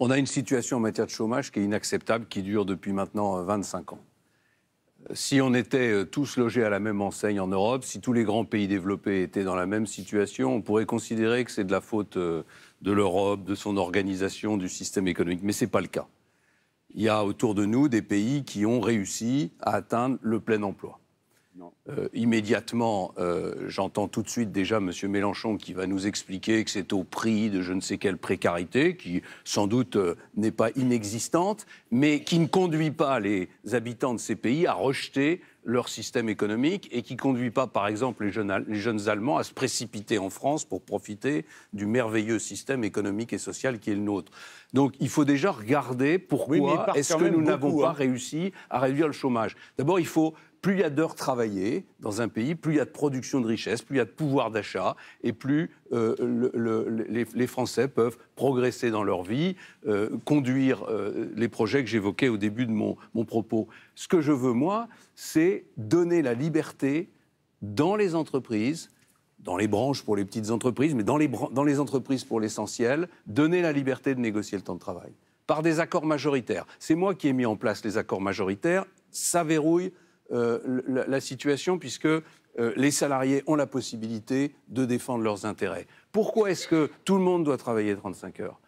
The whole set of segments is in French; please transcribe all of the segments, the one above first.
On a une situation en matière de chômage qui est inacceptable, qui dure depuis maintenant 25 ans. Si on était tous logés à la même enseigne en Europe, si tous les grands pays développés étaient dans la même situation, on pourrait considérer que c'est de la faute de l'Europe, de son organisation, du système économique. Mais ce n'est pas le cas. Il y a autour de nous des pays qui ont réussi à atteindre le plein emploi. Immédiatement, j'entends tout de suite déjà M. Mélenchon qui va nous expliquer que c'est au prix de je ne sais quelle précarité, qui sans doute n'est pas inexistante, mais qui ne conduit pas les habitants de ces pays à rejeter leur système économique et qui ne conduit pas, par exemple, les jeunes Allemands à se précipiter en France pour profiter du merveilleux système économique et social qui est le nôtre. Donc il faut déjà regarder pourquoi est-ce que nous n'avons pas réussi à réduire le chômage. D'abord, il faut... Plus il y a d'heures travaillées dans un pays, plus il y a de production de richesse, plus il y a de pouvoir d'achat, et plus les Français peuvent progresser dans leur vie, conduire les projets que j'évoquais au début de mon propos. Ce que je veux, moi, c'est donner la liberté dans les entreprises, dans les branches pour les petites entreprises, mais dans les entreprises pour l'essentiel, donner la liberté de négocier le temps de travail. Par des accords majoritaires. C'est moi qui ai mis en place les accords majoritaires, ça verrouille la situation puisque les salariés ont la possibilité de défendre leurs intérêts. Pourquoi est-ce que tout le monde doit travailler 35 heures ?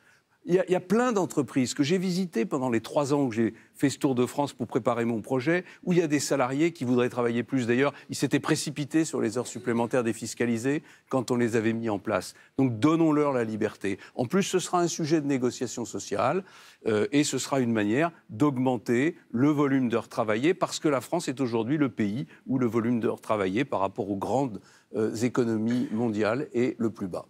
Il y a plein d'entreprises que j'ai visitées pendant les 3 ans où j'ai fait ce tour de France pour préparer mon projet, où il y a des salariés qui voudraient travailler plus. D'ailleurs, ils s'étaient précipités sur les heures supplémentaires défiscalisées quand on les avait mis en place. Donc donnons-leur la liberté. En plus, ce sera un sujet de négociation sociale et ce sera une manière d'augmenter le volume d'heures travaillées parce que la France est aujourd'hui le pays où le volume d'heures travaillées par rapport aux grandes économies mondiales est le plus bas.